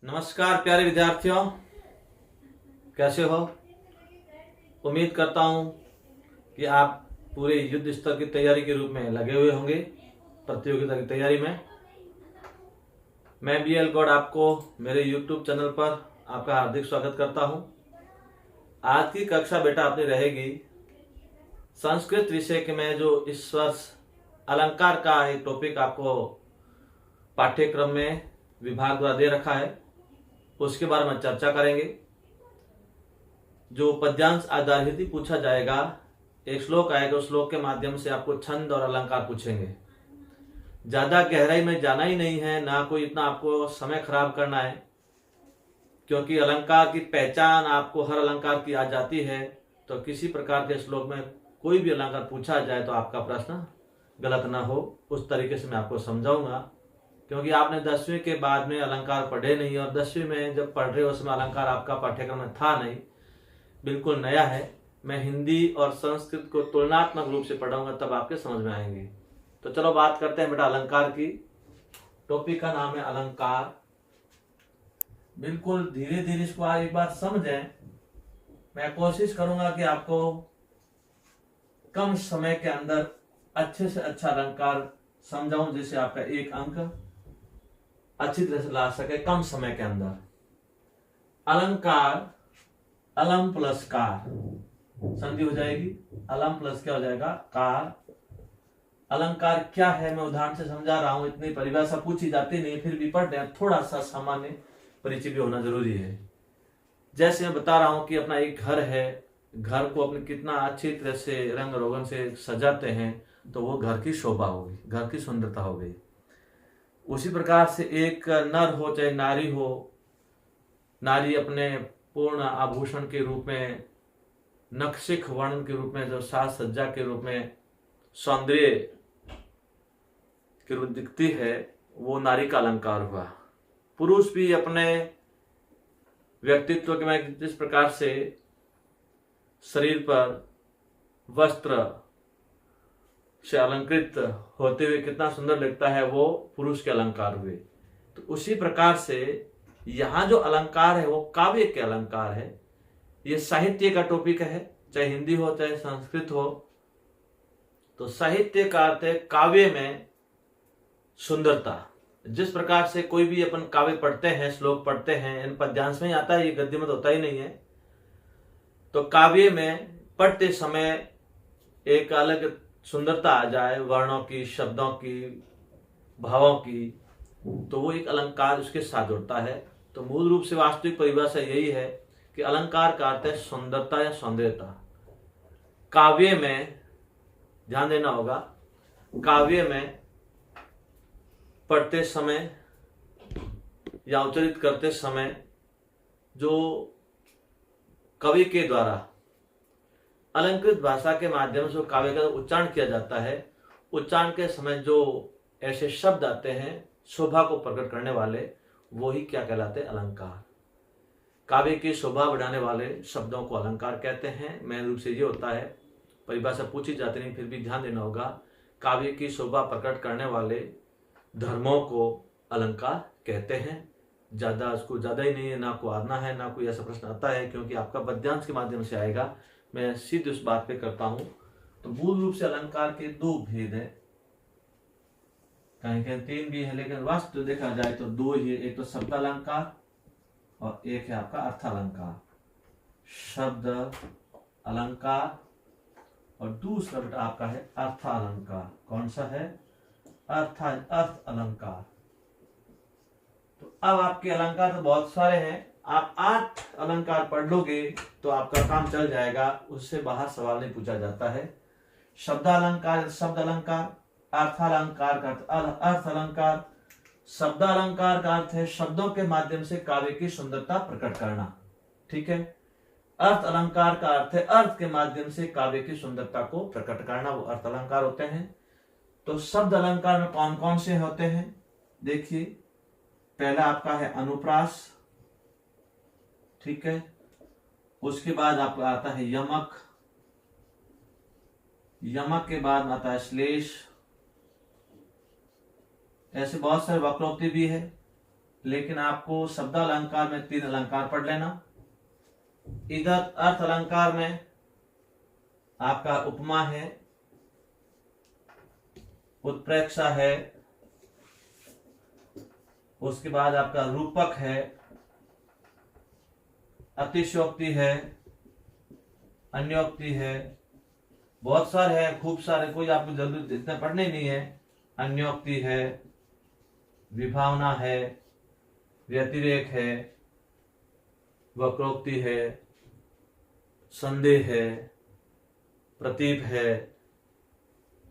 नमस्कार प्यारे विद्यार्थियों, कैसे हो। उम्मीद करता हूं कि आप पूरे युद्ध स्तर की तैयारी के रूप में लगे हुए होंगे प्रतियोगिता की तैयारी में। मैं BL गौड़ आपको मेरे YouTube चैनल पर आपका हार्दिक स्वागत करता हूं। आज की कक्षा बेटा अपनी रहेगी संस्कृत विषय के में जो इस वर्ष अलंकार का एक टॉपिक आपको पाठ्यक्रम में विभाग द्वारा दे रखा है, उसके बारे में चर्चा करेंगे। जो पद्यांश आधारित ही पूछा जाएगा, एक श्लोक आएगा, उस श्लोक के माध्यम से आपको छंद और अलंकार पूछेंगे। ज्यादा गहराई में जाना ही नहीं है, ना कोई इतना आपको समय खराब करना है, क्योंकि अलंकार की पहचान आपको हर अलंकार की आ जाती है। तो किसी प्रकार के श्लोक में कोई भी अलंकार पूछा जाए तो आपका प्रश्न गलत ना हो, उस तरीके से मैं आपको समझाऊंगा। क्योंकि आपने 10वीं के बाद में अलंकार पढ़े नहीं, और 10वीं में जब पढ़ रहे हो उसमें अलंकार आपका पाठ्यक्रम में था नहीं, बिल्कुल नया है। मैं हिंदी और संस्कृत को तुलनात्मक रूप से पढ़ाऊंगा, तब आपके समझ में आएंगे। तो चलो बात करते हैं बेटा अलंकार की। टॉपिक का नाम है अलंकार। बिल्कुल धीरे धीरे इसको एक बार समझें। मैं कोशिश करूंगा कि आपको कम समय के अंदर अच्छे से अच्छा अलंकार समझाऊं, जिससे आपका एक अंक अच्छी तरह से ला सके कम समय के अंदर। अलंकार, अलम प्लस कार, संधि हो जाएगी। अलम प्लस क्या हो जाएगा? कार। अलंकार क्या है मैं उदाहरण से समझा रहा हूं, इतनी परिभाषा पूछी जाती नहीं, फिर भी पढ़ रहे, थोड़ा सा सामान्य परिचय भी होना जरूरी है। जैसे मैं बता रहा हूं कि अपना एक घर है, घर को अपने कितना अच्छी तरह से रंग रोगन से सजाते हैं तो वो घर की शोभा होगी, घर की सुंदरता हो गई। उसी प्रकार से एक नर हो चाहे नारी हो, नारी अपने पूर्ण आभूषण के रूप में, नक्शिक वर्णन के रूप में, जो साज सज्जा के रूप में सौंदर्य के रूप दिखती है, वो नारी का अलंकार हुआ। पुरुष भी अपने व्यक्तित्व के में जिस प्रकार से शरीर पर वस्त्र से अलंकृत होते हुए कितना सुंदर लगता है, वो पुरुष के अलंकार हुए। तो उसी प्रकार से यहाँ जो अलंकार है वो काव्य के अलंकार है। ये साहित्य का टॉपिक है, चाहे हिंदी हो चाहे संस्कृत हो। तो साहित्य का अर्थ है काव्य में सुंदरता। जिस प्रकार से कोई भी अपन काव्य पढ़ते हैं, श्लोक पढ़ते हैं, इन पद्यांश में ही आता है, ये गद्य में तो होता ही नहीं है। तो काव्य में पढ़ते समय एक अलग सुंदरता आ जाए, वर्णों की, शब्दों की, भावों की, तो वो एक अलंकार उसके साथ जुड़ता है। तो मूल रूप से वास्तविक परिभाषा यही है कि अलंकार का अर्थ है सुंदरता या सौंदर्यता। काव्य में ध्यान देना होगा, काव्य में पढ़ते समय या उच्चारित करते समय जो कवि के द्वारा अलंकृत भाषा के माध्यम से काव्य का उच्चारण किया जाता है, उच्चारण के समय जो ऐसे शब्द आते हैं शोभा को प्रकट करने वाले, वो ही क्या कहलाते हैं? अलंकार। काव्य की शोभा बढ़ाने वाले शब्दों को अलंकार कहते हैं। मेन रूप से ये होता है, परिभाषा पूछी जाती नहीं, फिर भी ध्यान देना होगा। काव्य की शोभा प्रकट करने वाले धर्मों को अलंकार कहते हैं। ज्यादा उसको ज्यादा ही नहीं है, ना को आना है, ना कोई ऐसा प्रश्न आता है, क्योंकि आपका पद्यांश के माध्यम से आएगा। मैं सीधे उस बात पे करता हूं। तो मूल रूप से अलंकार के दो भेद है, कहीं तीन भी है, लेकिन वास्तव देखा जाए तो दो ही है। एक तो शब्द अलंकार और एक है आपका अर्थ अलंकार। शब्द अलंकार और दूसरा बेटा आपका है अर्थ अलंकार। कौन सा है? अर्थ अलंकार। तो अब आपके अलंकार तो बहुत सारे हैं, आप 8 अलंकार पढ़ लोगे तो आपका काम चल जाएगा, उससे बाहर सवाल नहीं पूछा जाता है। शब्द अलंकार, शब्द अलंकार, अर्थ अलंकार का अर्थ अलंकार। शब्द अलंकार का अर्थ है शब्दों के माध्यम से काव्य की सुंदरता प्रकट करना, ठीक है। अर्थ अलंकार का अर्थ है अर्थ के माध्यम से काव्य की सुंदरता को प्रकट करना, वो अर्थ अलंकार होते हैं। तो शब्द अलंकार में कौन कौन से होते हैं? देखिए, पहला आपका है अनुप्रास, ठीक है। उसके बाद आपका आता है यमक, यमक के बाद आता है श्लेष, ऐसे बहुत सारे वक्रोक्ति भी है। लेकिन आपको शब्द अलंकार में 3 अलंकार पढ़ लेना। इधर अर्थ अलंकार में आपका उपमा है, उत्प्रेक्षा है, उसके बाद आपका रूपक है, अतिशयोक्ति है, अन्योक्ति है, बहुत सारे हैं, खूब सारे, कोई आपको जल्दी इतने पढ़ने नहीं है। अन्योक्ति है, विभावना है, व्यतिरेक है, वक्रोक्ति है, संदेह है, प्रतीप है।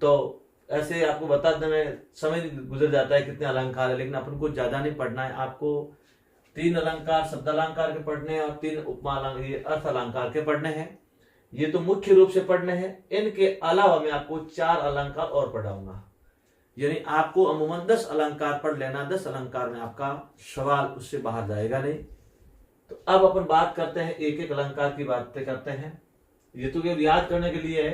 तो ऐसे आपको बताते में समय गुजर जाता है कितने अलंकार है, लेकिन अपन को ज्यादा नहीं पढ़ना है। आपको 3 अलंकार शब्द अलंकार के पढ़ने हैं और 3 उपमा अलंकार अर्थ अलंकार के पढ़ने हैं। ये तो मुख्य रूप से पढ़ने हैं। इनके अलावा मैं आपको 4 अलंकार और पढ़ाऊंगा, यानी आपको अमूमन 10 अलंकार पढ़ लेना। 10 अलंकार में आपका सवाल उससे बाहर जाएगा नहीं। तो अब अपन बात करते हैं, एक एक अलंकार की बातें करते हैं। ये तो केवल याद करने के लिए है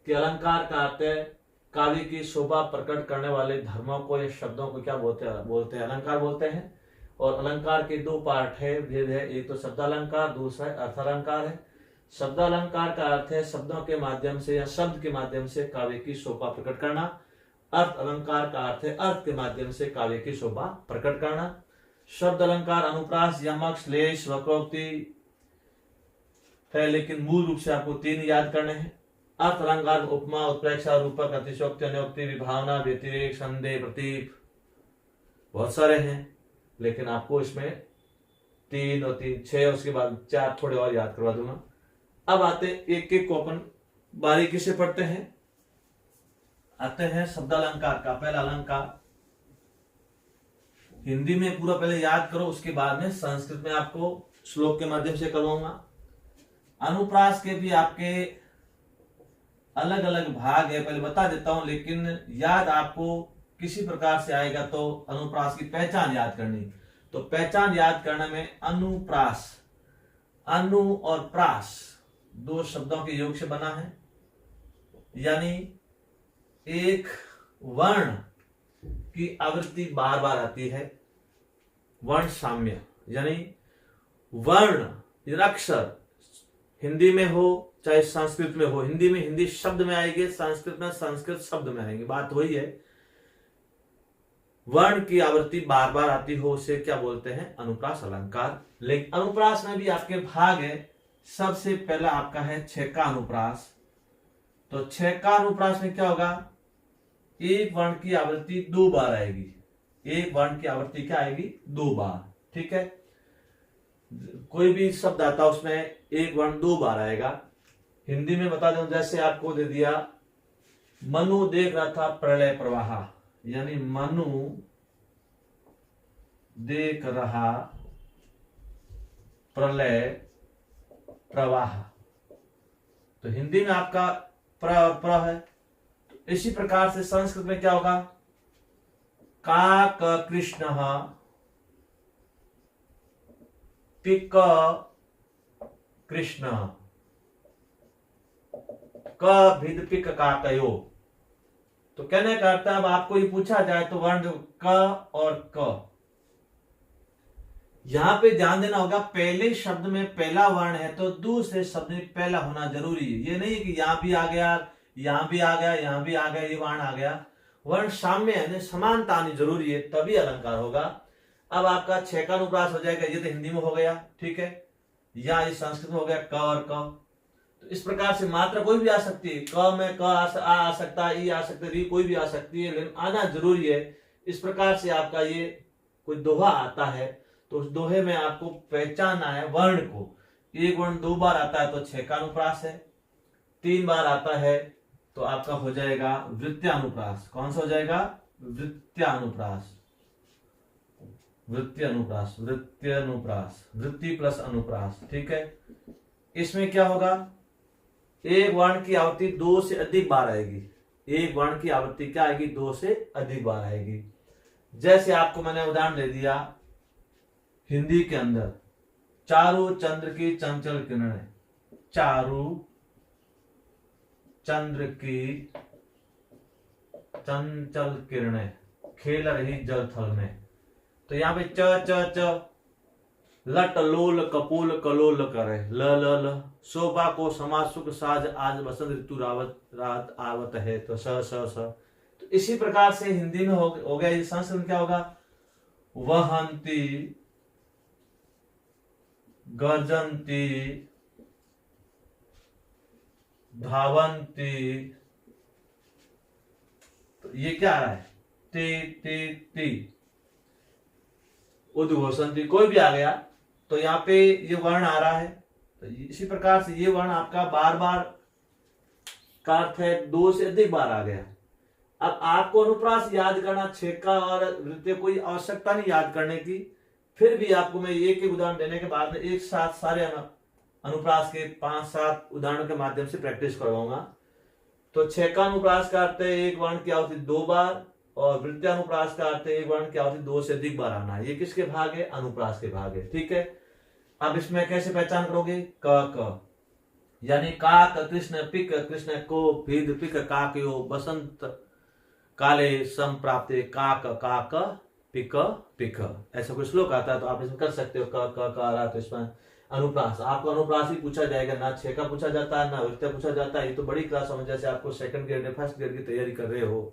कि अलंकार का अर्थ है काव्य की शोभा प्रकट करने वाले धर्मों को या शब्दों को क्या बोलते हैं अलंकार बोलते हैं। और अलंकार के 2 पार्ट है, भेद है। एक तो शब्द अलंकार, दूसरा अर्थ अलंकार है। शब्द अलंकार का अर्थ है शब्दों के माध्यम से या शब्द के माध्यम से काव्य की शोभा प्रकट करना। अर्थ अलंकार का अर्थ है अर्थ के माध्यम से काव्य की शोभा प्रकट करना। शब्द अलंकार अनुप्रास, यमक, श्लेष, वक्रोक्ति है, लेकिन मूल रूप से आपको 3 याद करने हैं। अर्थ अलंकार उपमा, उत्प्रेक्षा, रूपक, अतिशयोक्ति, अन्योक्ति, विभावना, व्यतिरेक, संदेह, प्रतीप, बहुत सारे हैं, लेकिन आपको इसमें 3 और 3 6, उसके बाद 4 थोड़े और याद करवा दूंगा। अब आते एक एक को अपन बारीकी से पढ़ते हैं। आते हैं शब्द अलंकार का पहला अलंकार। हिंदी में पूरा पहले याद करो, उसके बाद में संस्कृत में आपको श्लोक के माध्यम से करवाऊंगा। अनुप्रास के भी आपके अलग अलग भाग है, पहले बता देता हूं, लेकिन याद आपको किसी प्रकार से आएगा। तो अनुप्रास की पहचान याद करनी, तो पहचान याद करने में अनुप्रास, अनु और प्रास 2 शब्दों के योग से बना है, यानी एक वर्ण की आवृत्ति बार बार आती है। वर्ण साम्य, यानी वर्ण अक्षर हिंदी में हो चाहे संस्कृत में हो, हिंदी में हिंदी शब्द में आएंगे, संस्कृत में संस्कृत शब्द में आएंगे, बात वही है। वर्ण की आवृत्ति बार बार आती हो उसे क्या बोलते हैं, अनुप्रास अलंकार। लेकिन अनुप्रास में भी आपके भाग है। सबसे पहला आपका है छेका अनुप्रास। तो छेका अनुप्रास में क्या होगा, एक वर्ण की आवृत्ति 2 बार आएगी। एक वर्ण की आवृत्ति क्या आएगी, 2 बार, ठीक है। कोई भी शब्द आता उसमें एक वर्ण 2 बार आएगा। हिंदी में बता दूं, जैसे आपको दे दिया, मनु देख रहा था प्रलय प्रवाह, यानी मनु देख रहा प्रलय प्रवाह। तो हिंदी में आपका प्र है। तो इसी प्रकार से संस्कृत में क्या होगा, का क कृष्ण, पिक कृष्ण, क भिद पिक काकयो। तो कहने का अर्थ, अब आपको ये पूछा जाए तो वर्ण क और क, यहां पे ध्यान देना होगा, पहले शब्द में पहला वर्ण है तो दूसरे शब्द में पहला होना जरूरी है। ये नहीं है कि यहां भी आ गया, यहां भी आ गया, यहां भी आ गया, ये वर्ण आ गया। वर्ण साम्य है, समानता आनी जरूरी है, तभी अलंकार होगा। अब आपका छेका अनुप्रास हो जाएगा, ये तो हिंदी में हो गया, ठीक है। या ये संस्कृत में हो गया क और क। तो इस प्रकार से मात्रा कोई भी आ सकती है, क में क आ सकता है, ई आ सकता है, कोई भी आ सकती है, लेकिन आना जरूरी है। इस प्रकार से आपका ये कोई दोहा आता है तो उस दोहे में आपको पहचानना है वर्ण को। एक वर्ण 2 बार आता है तो छेका अनुप्रास है, 3 बार आता है तो आपका हो जाएगा वृत्त्यानुप्रास। कौन सा हो जाएगा, वृत्त्यानुप्रास। वृत्त्यानुप्रास, वृत्त्यानुप्रास, वृत्ति प्लस अनुप्रास, ठीक है। इसमें क्या होगा, एक वर्ण की आवृत्ति 2 से अधिक बार आएगी। एक वर्ण की आवृत्ति क्या आएगी, 2 से अधिक बार आएगी। जैसे आपको मैंने उदाहरण दे दिया, हिंदी के अंदर चारों चंद्र की चंचल किरणें, चारों चंद्र की चंचल किरणें खेल रही जल थल में। तो यहाँ पे च लट लोल कपूल कलोल करे ल ल ल शोभा को समाज सुख साज आज बसंत ऋतु रात आवत है तो स स। तो इसी प्रकार से हिंदी में हो गया। ये संस्कृत में क्या होगा, वहंती गर्जंती धावंती, तो ये क्या आ रहा है, ती उद्घोषंती, कोई भी आ गया तो यहाँ पे ये वर्ण आ रहा है। तो इसी प्रकार से ये वर्ण आपका बार बार का अर्थ है 2 से अधिक बार आ गया। अब आपको अनुप्रास याद करना, छेका और वृत्तीय कोई आवश्यकता नहीं याद करने की, फिर भी आपको मैं एक एक उदाहरण देने के बाद में एक साथ सारे अनुप्रास के 5-7 उदाहरणों के माध्यम से प्रैक्टिस करवाऊंगा। तो छेका अनुप्रास का अर्थ है एक वर्ण की आवृत्ति 2 बार, और वृत्तीय अनुप्रास का अर्थ है एक वर्ण की आवृत्ति 2 से अधिक बार आना है। ये किसके भाग है, अनुप्रास के भाग है। ठीक है, अब इसमें कैसे पहचान करोगे, क यानी काक कृष्ण पिक कृष्ण को भेद पिक काकयो बसंत काले संप्राप्ते काक काक पिक पिक, ऐसा कोई श्लोक आता है तो आप इसमें कर सकते हो। क आ रहा तो इसमें अनुप्रास, आपको अनुप्रास ही पूछा जाएगा, ना छेका पूछा जाता है ना वृत्तीय पूछा जाता है। ये तो बड़ी क्लास समझ, जैसे आपको 2nd ग्रेड या 1st ग्रेड की तैयारी कर रहे हो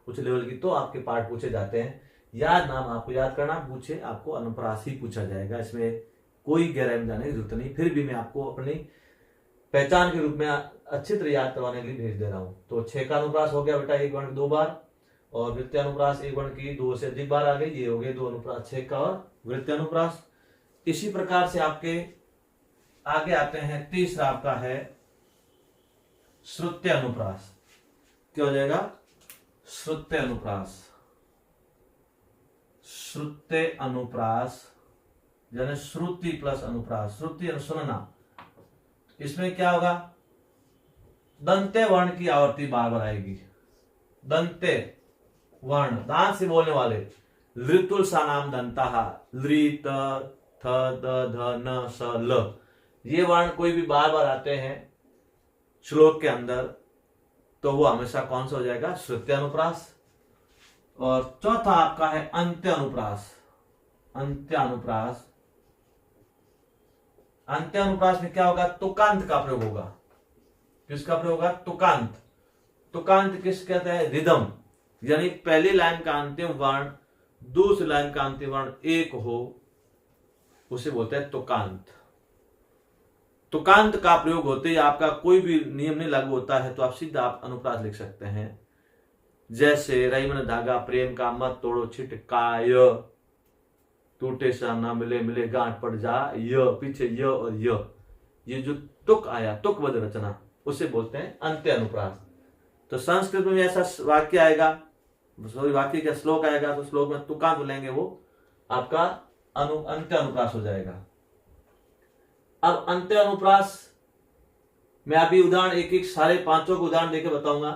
उच्च लेवल की, तो आपके पार्ट पूछे जाते हैं। याद नाम आपको याद करना, पूछे आपको अनुप्रास ही पूछा जाएगा, इसमें कोई गहराई में जाने की जरूरत नहीं। फिर भी मैं आपको अपनी पहचान के रूप में अच्छी तरह याद करवाने के लिए भेज दे रहा हूं। तो छेका अनुप्रास हो गया बेटा एक वर्ण 2 बार, और वृत्तीय अनुप्रास एक वर्ण की 2 से अधिक बार आ गई। ये हो गए 2 अनुप्रास, छेका और वृत्तीय अनुप्रास। इसी प्रकार से आपके आगे आते हैं, तीसरा आपका है श्रुत्य अनुप्रास। क्या हो जाएगा, श्रुत्य अनुप्रास। श्रुत्य अनुप्रास यानी श्रुति प्लस अनुप्रास, श्रुति सुनना। इसमें क्या होगा, दंते वर्ण की आवृत्ति बार बार आएगी। दंते वर्ण, दांत से बोलने वाले, लृतुल सा नाम दंता, लृ त थ द ध न स ल, ये वर्ण कोई भी बार बार आते हैं श्लोक के अंदर, तो वो हमेशा कौन सा हो जाएगा, श्रुत्य अनुप्रास। और चौथा आपका है अंत्य अनुप्रास। अंत्य अनुप्रास, अंत्य अनुप्रास में क्या होगा, तुकांत का प्रयोग होगा। किसका प्रयोग होगा, तुकांत। तुकांत किस कहते हैं, रिदम, यानी पहली लाइन का अंतिम वर्ण दूसरी लाइन का अंतिम वर्ण एक हो, उसे बोलते हैं तुकांत। तुकांत का प्रयोग होते ही आपका कोई भी नियम नहीं लागू होता है, तो आप सीधा आप अनुप्रास लिख सकते हैं। जैसे रईमन धागा प्रेम का मत तोड़ो छिटकाय, टूटे सा ना मिले मिले गांठ पड़ जा, य पीछे य और य, ये जो तुक आया, तुकबद्ध रचना, उसे बोलते हैं अंत्य अनुप्रास। तो संस्कृत में ऐसा वाक्य आएगा, वाक्य का श्लोक आएगा, तो श्लोक में तुकांत बोलेंगे, वो आपका अंत्य अनुप्रास हो जाएगा। अब अंत्य अनुप्रास मैं अभी उदाहरण एक एक सारे 5 को उदाहरण देके बताऊंगा,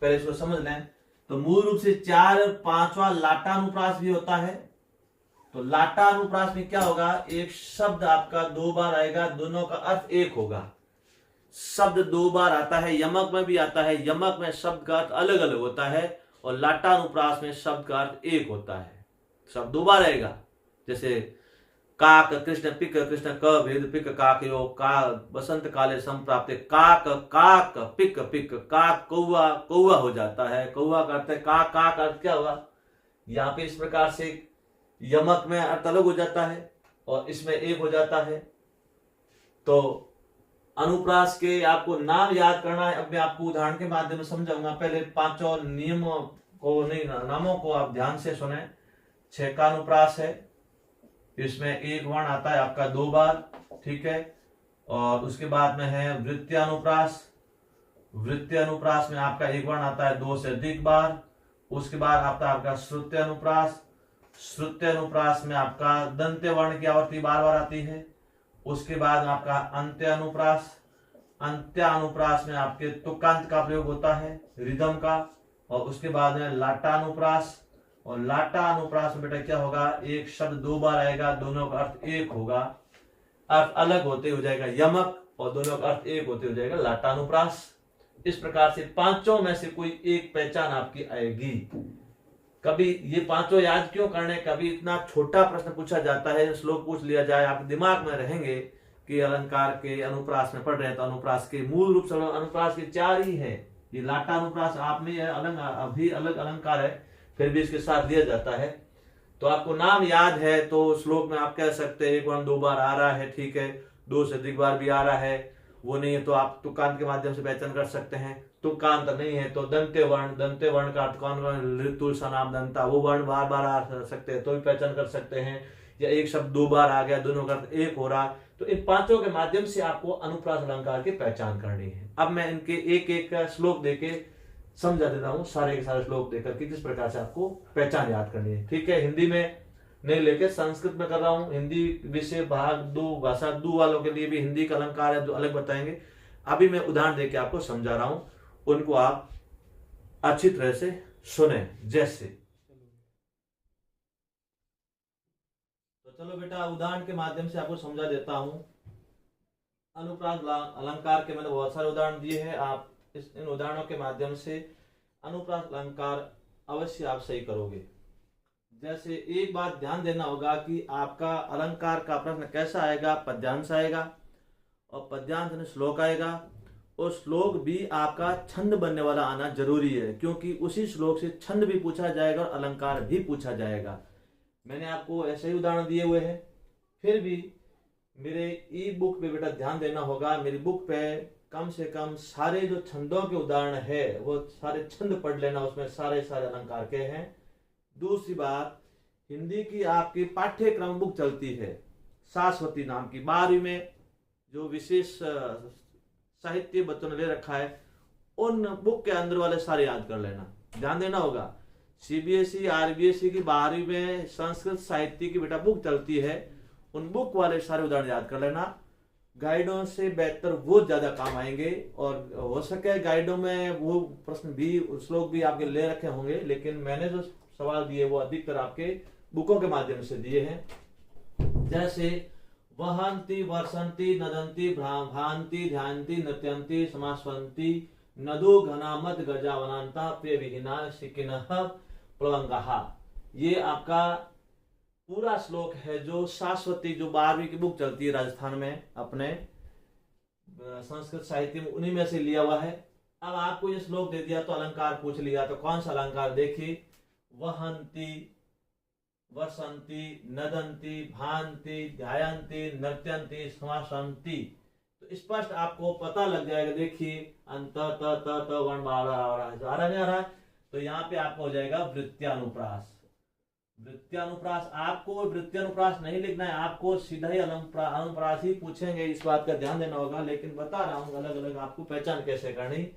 पहले इसको समझ लें। तो मूल रूप से 4 और 5वां लाटा अनुप्रास भी होता है। तो लाटा अनुप्रास में क्या होगा, एक शब्द आपका 2 बार आएगा, दोनों का अर्थ एक होगा। शब्द 2 बार आता है, यमक में भी आता है, यमक में शब्द का अर्थ अलग अलग होता है, और लाटा अनुप्रास में शब्द का अर्थ एक होता है। शब्द 2 बार आएगा, जैसे काक कृष्ण पिक कृष्ण क भेद पिक काकयो का बसंत काले संप्राप्ते, काक काक पिक पिक, काक कौआ कौआ हो जाता है, कौआ का अर्थ है काक, का अर्थ क्या हुआ, यहाँ पे इस प्रकार से यमक में अर्थ अलग हो जाता है और इसमें एक हो जाता है। तो अनुप्रास के आपको नाम याद करना है, अब मैं आपको उदाहरण के माध्यम में समझाऊंगा। पहले 5 नियमों को नहीं, नामों को आप ध्यान से सुने। छेका अनुप्रास है, इसमें एक वर्ण आता है आपका 2 बार, ठीक है। और उसके बाद में है वृत्तीय अनुप्रास। वृत्तीय अनुप्रास में आपका एक वर्ण आता है 2 से अधिक बार। उसके बाद आता है आपका श्रुत्य अनुप्रास। श्रुत्य अनुप्रास में आपका दंत्य वर्ण की आवृत्ति बार बार आती है। उसके बाद आपका अंत्य अनुप्रास। अंत्य अनुप्रास में आपके तुकांत का प्रयोग होता है, रिदम का। और उसके बाद में लाटा अनुप्रास। और लाटा अनुप्रास में बेटा क्या होगा, एक शब्द 2 बार आएगा, दोनों का अर्थ एक होगा, अर्थ अलग होते हो जाएगा यमक, और दोनों का अर्थ एक होते हो जाएगा लाटा अनुप्रास। इस प्रकार से 5 में से कोई एक पहचान आपकी आएगी। कभी ये पांचों याद क्यों करने, कभी इतना छोटा प्रश्न पूछा जाता है, श्लोक पूछ लिया जाए, आपके दिमाग में रहेंगे कि अलंकार के अनुप्रास में पढ़ रहे हैं तो अनुप्रास के मूल रूप से अनुप्रास के चार ही है। ये लाटा अनुप्रास आप में अभी अलग अलंकार है, फिर भी इसके साथ दिया जाता है। तो आपको नाम याद है तो श्लोक में आप कह सकते हैं एक वर्ण 2 बार आ रहा है, ठीक है, 2 से अधिक बार भी आ रहा है, वो नहीं है तो आप तुकांत के माध्यम से पहचान कर सकते हैं। तुकांत नहीं है तो दंते वर्ण का अर्थ कौन कौन, ऋतु सनाम दंता, वो वर्ण बार बार आ सकते हैं तो भी पहचान कर सकते हैं। या एक शब्द 2 बार आ गया, दोनों का अर्थ एक हो रहा, तो इन पांचों के माध्यम से आपको अनुप्रास अलंकार की पहचान करनी है। अब मैं इनके एक एक का श्लोक देके समझा देता हूँ, सारे के सारे श्लोक देकर के किस प्रकार से आपको पहचान याद करनी है, ठीक है। हिंदी में नहीं लेके संस्कृत में कर रहा हूँ। हिंदी विषय भाग 2 भाषा 2 वालों के लिए भी हिंदी का अलंकार है जो अलग बताएंगे। अभी मैं उदाहरण देके आपको समझा रहा हूँ, उनको आप अच्छी तरह से सुने। जैसे तो चलो बेटा उदाहरण के माध्यम से आपको समझा देता हूं। अनुप्रास अलंकार के मैंने बहुत सारे उदाहरण दिए हैं, आप इन उदाहरणों के माध्यम से अनुप्रास अलंकार अवश्य आप सही करोगे। जैसे एक बात ध्यान देना होगा कि आपका अलंकार का प्रश्न कैसा आएगा, पद्यांश आएगा और पद्यांश में श्लोक आएगा, और श्लोक भी आपका छंद बनने वाला आना जरूरी है, क्योंकि उसी श्लोक से छंद भी पूछा जाएगा और अलंकार भी पूछा जाएगा। मैंने आपको ऐसे ही उदाहरण दिए हुए हैं, फिर भी मेरे ई बुक पे बेटा ध्यान देना होगा। मेरी बुक पे कम से कम सारे जो छंदों के उदाहरण है वो सारे छंद पढ़ लेना, उसमें सारे सारे अलंकार के हैं। दूसरी बात, हिंदी की आपकी पाठ्यक्रम बुक चलती है शाश्वती नाम की, 12वीं में जो विशेष साहित्य बच्चों ने ले रखा है, उन बुक के अंदर वाले सारे याद कर लेना, ध्यान देना होगा। सीबीएसई आरबीएसई की 12वीं में संस्कृत साहित्य की बेटा बुक चलती है, उन बुक वाले सारे उदाहरण याद कर लेना। गाइडों से बेहतर वो ज्यादा काम आएंगे, और हो सके गाइडों में वो प्रश्न भी श्लोक भी आपके ले रखे होंगे, लेकिन मैंने जो सवाल दिए वो अधिकतर आपके बुकों के माध्यम से दिए हैं। जैसे वहंती वर्षंती नदंती भांति ध्यानती नृत्यंती समास्वंती नदो घनामत गजावनांता प्रिय विहीना शिकिनः प्लवंगहा, ये आपका पूरा श्लोक है जो शाश्वती जो 12वीं की बुक चलती है राजस्थान में अपने संस्कृत साहित्य में, उन्हीं में से लिया हुआ है। अब आपको ये श्लोक दे दिया तो अलंकार पूछ लिया, तो कौन सा अलंकार, देखिए वहंती वर्षंती नदंती भांति ध्यायंती नृत्यंती समासंती, तो स्पष्ट आपको पता लग जाएगा। देखिए अंत त वर्ण आ रहा है, आ रहा नहीं आ रहा है, तो यहाँ पे आपको हो जाएगा वृत्त्यानुप्रास। वृत्त्यानुप्रास, आपको वृत्त्यानुप्रास नहीं लिखना है, आपको सीधा ही अनुप्रास ही पूछेंगे, इस बात का ध्यान देना होगा। लेकिन बता रहा हूँ अलग अलग आपको पहचान कैसे करनी।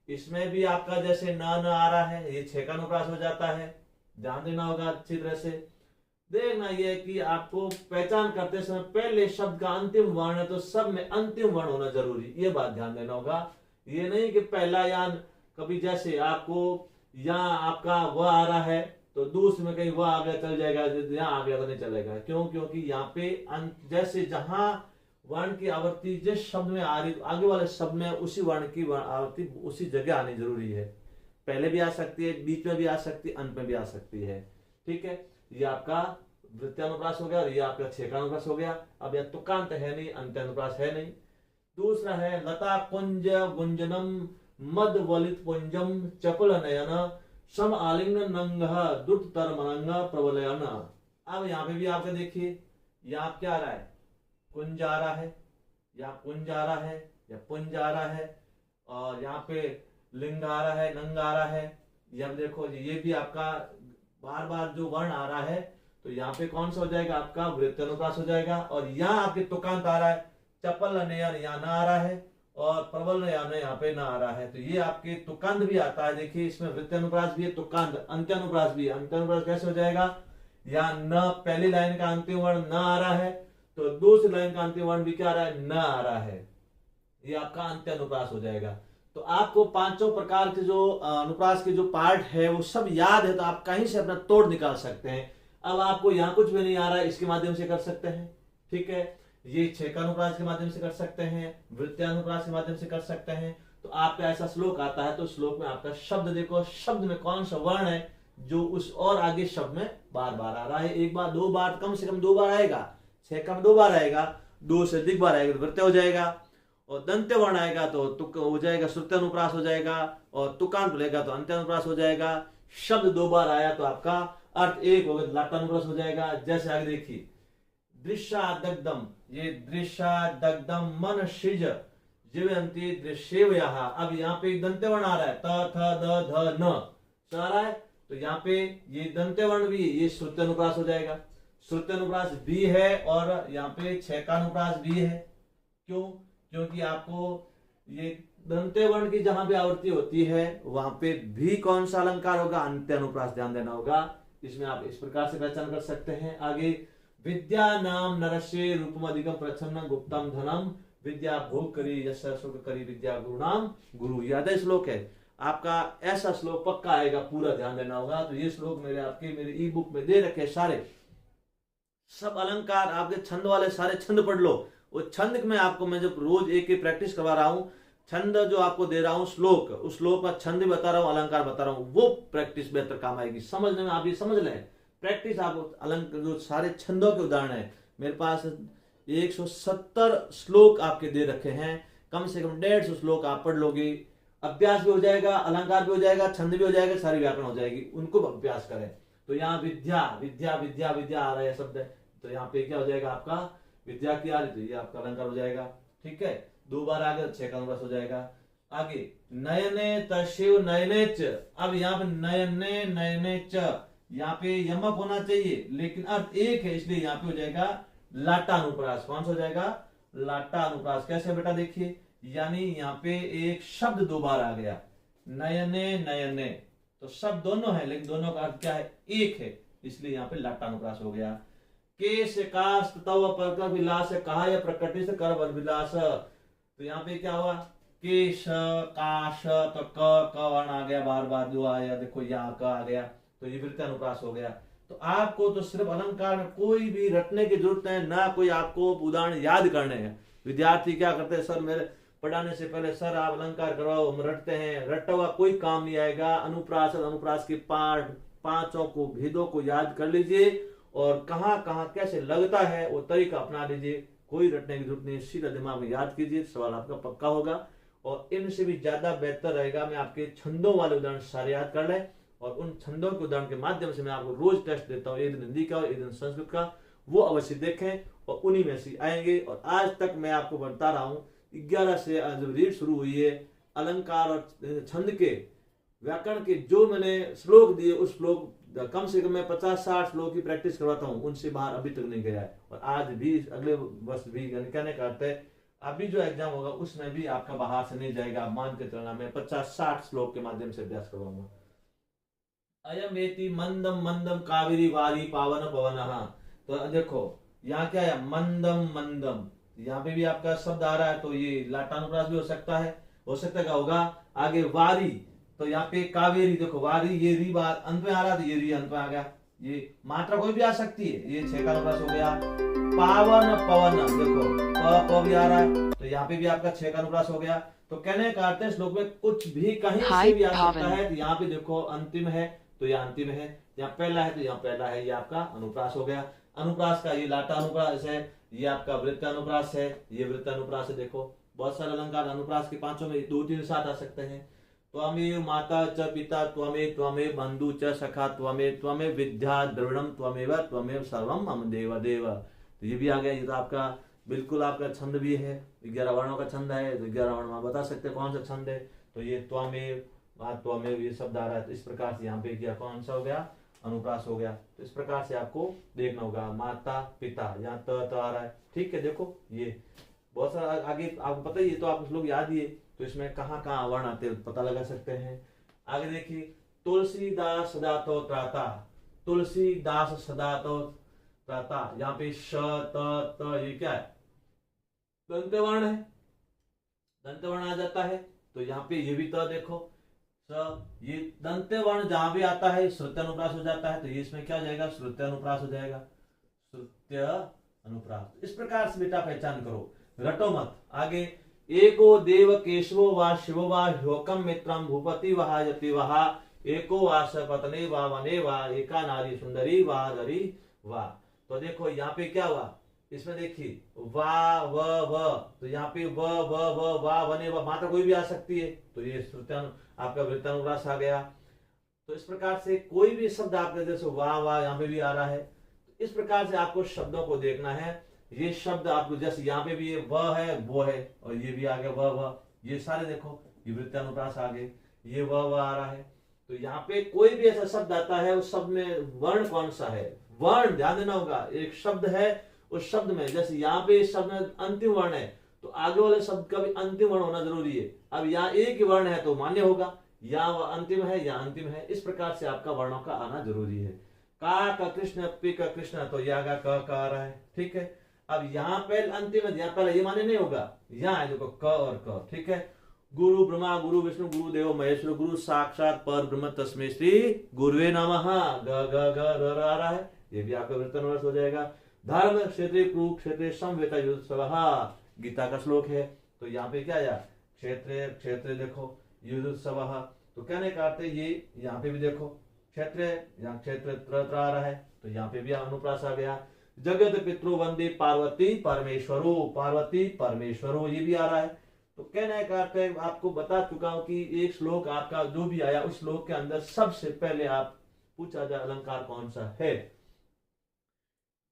इसमें भी आपका जैसे न आ रहा है, ये 6 का अनुप्रास हो जाता है, ध्यान देना होगा अच्छी तरह से। देखना ये कि आपको पहचान करते समय पहले शब्द का अंतिम वर्ण है तो सब में अंतिम वर्ण होना जरूरी, ये बात ध्यान देना होगा। ये नहीं कि पहला यान, कभी जैसे आपको यहाँ आपका वह आ रहा है तो दूसरे में कहीं वह आ गया चल जाएगा, यहाँ आ गया तो नहीं चलेगा। क्यों? क्योंकि यहाँ पे जैसे जहां वर्ण की आवृत्ति जिस शब्द में आ रही, आगे वाले शब्द में उसी वर्ण की आवृत्ति उसी जगह आनी जरूरी है। पहले भी आ सकती है, बीच में भी आ सकती है, अंत में भी आ सकती है, ठीक है। ये आपका वृत्त्यानुप्रास हो गया और ये आपका 6 का अनुप्रास हो गया। अब यह तुकांत है नहीं, अंत्यानुप्रास है नहीं। दूसरा है लता कुंज गुंजनम मद वलित पुंजम चपल नयन सम आलिंगन नंग दुट तरमनंग प्रबलयन। अब यहाँ पे भी आपका देखिए, यहाँ क्या आ रहा है, कुंज आ रहा है, या कुंज आ रहा है, या पुंज आ रहा है, और यहाँ पे लिंग आ रहा है, नंग आ रहा है। जब देखो ये भी आपका बार बार जो वर्ण आ रहा है, तो यहाँ पे कौन सा हो जाएगा, आपका वृत्त्यानुप्रास हो जाएगा। और यहाँ आपके तुकांत आ रहा है, चपल नयन यहाँ ना आ रहा है, और प्रबल नयन यहाँ पे ना आ रहा है, तो ये आपके तुकांत भी आता है। देखिए इसमें वृत्त्यानुप्रास भी है, तुकांत अंत्यानुप्रास भी है। अंत्यानुप्रास कैसे हो जाएगा, यहाँ न पहली लाइन का अंतिम वर्ण न आ रहा है, तो दूसरी लाइन का अंतिम वर्ण भी क्या आ रहा है, न आ रहा है, ये आपका अंत्यानुप्रास हो जाएगा। तो आपको 5 प्रकार के जो अनुप्रास के जो पार्ट है वो सब याद है, तो आप कहीं से अपना तोड़ निकाल सकते हैं। अब आपको यहाँ कुछ भी नहीं आ रहा है, इसके माध्यम से कर सकते हैं, ठीक है। ये 6 का अनुप्रास के माध्यम से कर सकते हैं, वृत्त्यानुप्रास के माध्यम से कर सकते हैं। तो आपका ऐसा श्लोक आता है तो श्लोक में आपका शब्द देखो, शब्द में कौन सा वर्ण है जो उस और आगे शब्द में बार बार आ रहा है। एक बार, दो बार, कम से कम 2 बार आएगा, 6 कम 2 बार आएगा, 2 से अधिक बार आएगा तो प्रत्यय हो जाएगा। और दंत्य वर्ण आएगा तो तुक हो जाएगा, श्रुत्य अनुप्रास हो जाएगा। और तुकांत लेगा तो अंत्य अनुप्रास हो जाएगा। शब्द 2 बार आया तो आपका अर्थ एक होगा, लाटानुप्रास हो जाएगा। जैसे आगे देखिए, दृश्यादग्धम, ये दृश्यादग्धम मन सृज जीवंती दृश्यवयः। अब यहाँ पे दंत्य वर्ण आ रहा है, त थ द ध न आ रहा है, तो यहाँ पे ये दंत्य वर्ण भी, ये श्रुत्य अनुप्रास हो जाएगा। श्रुत्य अनुप्रास भी है और यहाँ पे 6 का अनुप्रास भी है। क्यों? क्योंकि आपको ये दंत्य वर्ण की जहां भी आवृत्ति होती है वहां पे भी कौन सा अलंकार होगा, अंत्य अनुप्रास ध्यान देना होगा। इसमें आप इस प्रकार से पहचान कर सकते हैं। आगे, विद्या नाम नरस्य रूपम अधिकम प्रच्छन्न गुप्तम धनम विद्या भोग करी यस्य सुख करी विद्या गुरु नाम गुरु। याद है श्लोक है आपका, ऐसा श्लोक पक्का आएगा, पूरा ध्यान देना होगा। तो ये श्लोक मेरे ई बुक में दे रखे सारे, सब अलंकार आपके छंद वाले सारे छंद पढ़ लो। वो छंद में आपको मैं जब रोज एक प्रैक्टिस करवा रहा हूँ, छंद जो आपको दे रहा हूँ श्लोक, उस श्लोक का छंद भी बता रहा हूँ, अलंकार बता रहा हूँ, वो प्रैक्टिस बेहतर काम आएगी समझने में। आप ये समझ लें, प्रैक्टिस आप अलंकार जो सारे छंदों के उदाहरण है, मेरे पास 170 श्लोक आपके दे रखे हैं, कम से कम 150 श्लोक आप पढ़ लोगे, अभ्यास भी हो जाएगा, अलंकार भी हो जाएगा, छंद भी हो जाएगा, सारी व्याकरण हो जाएगी, उनको अभ्यास करें। तो यहाँ विद्या विद्या विद्या विद्या आ रहा है शब्द, तो यहाँ पे क्या हो जाएगा आपका, विद्या की आ रही, तो ये आपका अलंकार हो जाएगा। ठीक है, 2 बार आगे 6 का अनुप्रास हो जाएगा। आगे, नयने तशिव नयने च, अब यहाँ पे नयने नयने च, यहाँ पे यमक होना चाहिए लेकिन अर्थ एक है, इसलिए यहाँ पे हो जाएगा लाटा अनुप्रास। कौन सा हो जाएगा, लाटा अनुप्रास। कैसे बेटा देखिए, यानी यहाँ पे एक शब्द 2 बार आ गया, नयने नयने, तो शब्द दोनों है लेकिन दोनों का अर्थ क्या है, एक है, इसलिए यहाँ पे लाटा अनुप्रास हो गया। केश काश तव पर विलास, कहा या प्रकृति से कर वर विलास, तो यहाँ पे क्या हुआ, केश काश, तो क वर्ण आ गया, बार बार जो आया, देखो यहाँ क आ गया, तो ये वृत्ति अनुप्रास हो गया। तो आपको तो सिर्फ अलंकार में कोई भी रटने की जरूरत है ना, कोई आपको उदाहरण याद करने हैं। विद्यार्थी क्या करते हैं, सर मेरे पढ़ाने से पहले सर आप अलंकार करवाओ, हम रटते हैं, रटा हुआ कोई काम नहीं आएगा। अनुप्रास और अनुप्रास के पाठ पांचों को भेदों को याद कर लीजिए और कहाँ कहाँ कैसे लगता है वो तरीका अपना लीजिए, कोई रटने की जरूरत नहीं, सीधा दिमाग में याद कीजिए, सवाल आपका पक्का होगा। और इनसे भी ज्यादा बेहतर रहेगा मैं आपके छंदों वाले उदाहरण सारे याद कर लें, और उन छंदों के उदाहरण के माध्यम से मैं आपको रोज टेस्ट देता हूँ, एक दिन हिंदी का और एक दिन संस्कृत का, वो अवश्य देखें और उन्हीं में से आएंगे। और आज तक मैं आपको बता रहा हूँ 11 से जब रीड शुरू हुई है, अलंकार और छंद के व्याकरण के जो मैंने श्लोक दिए, उस श्लोक कम से कम मैं 50-60 श्लोक की प्रैक्टिस करवाता हूँ, उनसे बाहर अभी तक नहीं गया है। और आज भी, अगले वर्ष भी, कहने का अर्थ है अभी जो एग्जाम होगा उसमें भी आपका बाहर से नहीं जाएगा, आप मान के चलना, मैं 50-60 श्लोक के माध्यम से अभ्यास करवाऊंगा। अयमेति मंदम मंदम कावेरी वारी पावन पवन। तो देखो यहाँ क्या है, मंदम मंदम, यहाँ पे भी आपका शब्द आ रहा है, तो ये लाटानुप्रास भी हो सकता है क्या होगा। आगे वारी, तो यहाँ पे कावेरी, देखो वारी, ये री बात अंत में आ रहा था, ये री अंत में आ गया, ये मात्रा कोई भी आ सकती है, ये 6 का अनुप्रास हो गया। पावन पवन, देखो प भी आ रहा है, तो यहाँ पे भी आपका 6 का अनुप्रास हो गया। तो कहने का अर्थ है श्लोक में कुछ भी कहीं से भी आ सकता है। यहाँ पे देखो अंतिम है तो यहाँ अंतिम है, यहाँ पहला है तो यहाँ पहला है, ये आपका अनुप्रास हो गया। अनुप्रास का ये लाटा अनुप्रास है, ये आपका वृत्त अनुप्रास है, ये वृत्त अनुप्रास है। देखो बहुत सारे अलंकार अनुप्रास के पांचों में 2-3 साथ आ सकते हैं। त्वमेव माता च पिता त्वमेव त्वमेव बंधु च सखा त्वमेव त्वमेव विद्या द्रविणम त्वमेव त्वमेव सर्वम मम देव देव, तो ये भी आ गया। ये तो आपका बिल्कुल आपका छंद भी है, 11 वर्णों का छंद है, तो 11 वर्ण आप बता सकते हैं कौन सा छंद है। तो ये त्वमेव त्वमेव ये शब्द आ रहा है, तो इस प्रकार से यहाँ पे क्या कौन सा हो गया, अनुप्रास हो गया। तो इस प्रकार से आपको देखना होगा, माता पिता, यहाँ त आ रहा है, ठीक है। देखो ये बहुत सारा आगे आपको पता ही है, तो आप उस लोग याद ही है, तो इसमें कहाँ कहाँ वर्ण आते हैं पता लगा सकते हैं। आगे देखिए, तुलसीदास सदा तो त्राता, तुलसीदास सदा तो त्राता, यहाँ पे श त ये क्या है, दंत वर्ण है, दंत वर्ण आ जाता है, तो यहाँ पे ये भी त देखो ये दंत वर्ण जहां भी आता है श्रुत्य अनुप्रास हो जाता है, तो ये इसमें क्या हो जाएगा, श्रुत्य अनुप्रास हो जाएगा, श्रुत्य अनुप्रास। इस प्रकार से बेटा पहचान करो, रटो मत। आगे, एको देव केशवो वा शिवो वा ह्योकम मित्रम भूपति वहा यति वहा एको वास पत्नी वा वने वा एका नारी सुंदरी वा दरी वा। तो देखो यहाँ पे क्या हुआ, इसमें देखिए वा व, तो यहाँ पे व वा वने वा मात्रा कोई भी आ सकती है, तो ये आपका वृत्तानुप्रास आ गया। तो इस प्रकार से कोई भी शब्द आपके जैसे वाह यहाँ पे भी आ रहा है, तो इस प्रकार से आपको शब्दों को देखना है। ये शब्द आपको जैसे यहाँ पे भी वह है वो है, और ये भी आ गया वह, ये सारे देखो ये वृत्तानुप्रास आ गए, ये वह आ रहा है। तो यहाँ पे कोई भी ऐसा शब्द आता है, उस शब्द में वर्ण कौन सा है, वर्ण ध्यान देना होगा। एक शब्द है, उस शब्द में जैसे यहाँ पे इस शब्द में अंतिम वर्ण है, तो आगे वाले शब्द का भी अंतिम वर्ण होना जरूरी है। अब यहाँ एक ही वर्ण है तो मान्य होगा, या वह अंतिम है या अंतिम है, इस प्रकार से आपका वर्णों का आना जरूरी है। का कृष्ण, पी का कृष्ण, तो या का आ रहा है, ठीक है। अब यहाँ पे अंतिम है, यहाँ पहले ये माने नहीं होगा, यहाँ है देखो क और क, ठीक है। गुरु ब्रह्मा गुरु विष्णु गुरु देव महेश्वर गुरु साक्षात पर ब्रह्म तस्मै श्री गुरुवे नमः, ग आ रहा है, ये भी आपका वृत्तानुप्रास हो जाएगा। धर्म क्षेत्रे कुरुक्षेत्रे समवेता युद्धोत्सवः, गीता का श्लोक है। तो यहाँ पे क्या आया, क्षेत्रे देखो युद्धोत्सवः, तो कहने का अर्थ ये यहाँ पे भी देखो क्षेत्र, यहाँ क्षेत्र आ रहा है, तो यहाँ पे भी अनुप्रास आ गया। जगत पितृ वंदे पार्वती परमेश्वरो, पार्वती परमेश्वरो, ये भी आ रहा है। तो कहने का अर्थ है, आपको बता चुका हूं कि एक श्लोक आपका जो भी आया, उस श्लोक के अंदर सबसे पहले आप पूछा जाए अलंकार कौन सा है,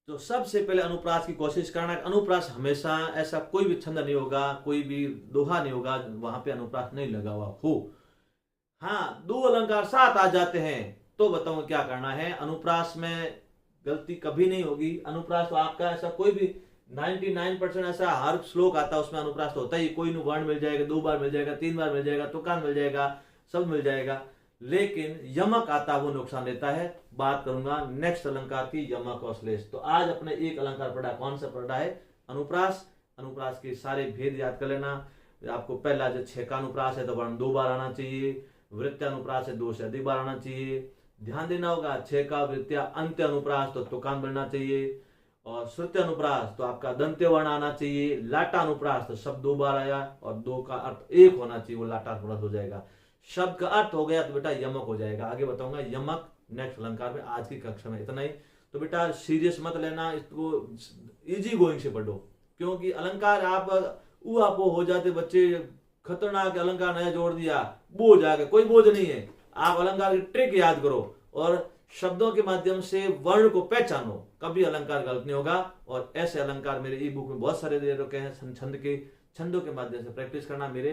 तो सबसे पहले अनुप्रास की कोशिश करना। अनुप्रास हमेशा ऐसा कोई भी छंद नहीं होगा, कोई भी दोहा नहीं होगा वहां पे अनुप्रास नहीं लगा हुआ हो। हाँ, दो अलंकार साथ आ जाते हैं तो बताऊं क्या करना है। अनुप्रास में गलती कभी नहीं होगी। अनुप्रास तो आपका ऐसा कोई भी 99% ऐसा हर श्लोक आता है उसमें अनुप्रास तो होता ही, कोई न वर्ण मिल जाएगा, 2 बार मिल जाएगा, 3 बार मिल जाएगा, तुकान मिल जाएगा, सब मिल जाएगा। लेकिन यमक आता वो नुकसान देता है। बात करूंगा नेक्स्ट अलंकार की, यमक और श्लेष। तो आज अपने एक अलंकार पढ़ा, कौन सा पढ़ा है, अनुप्रास। अनुप्रास के सारे भेद याद कर लेना। आपको पहला जो 6 का अनुप्रास है तो वर्ण 2 बार आना चाहिए, वृत्तानुप्रास है 2 से अधिक बार आना चाहिए। ध्यान देना होगा 6 का वृत्या अंत्य अनुप्रास तो तुकान बनना चाहिए, और श्रुत्य अनुप्रास तो आपका दंत्य वर्ण आना चाहिए। लाटा अनुप्रास तो शब्द 2 बार आया और 2 का अर्थ 1 होना चाहिए, वो लाटा अनुप्रास हो जाएगा। शब्द का अर्थ हो गया तो बेटा यमक हो जाएगा। आगे बताऊंगा यमक नेक्स्ट अलंकार में। आज की कक्षा में इतना ही। तो बेटा सीरियस मत लेना, इसको इजी गोइंग से पढ़ो, क्योंकि अलंकार आप आपो हो जाते बच्चे, खतरनाक अलंकार नया जोड़ दिया, बोझ आ गया, कोई बोझ नहीं है। आप अलंकार की ट्रिक याद करो और शब्दों के माध्यम से वर्ण को पहचानो, कभी अलंकार गलत नहीं होगा। और ऐसे अलंकार मेरे ई बुक में बहुत सारे दे रखे हैं, छंदों के माध्यम से प्रैक्टिस करना। मेरे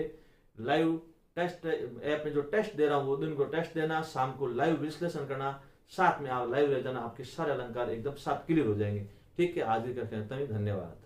लाइव टेस्ट ऐप में जो टेस्ट दे रहा हूँ वो दिन को टेस्ट देना, शाम को लाइव विश्लेषण करना, साथ में आप लाइव रह जाना, आपके सारे अलंकार एकदम साफ क्लियर हो जाएंगे। ठीक है, आज भी करते हैं, धन्यवाद।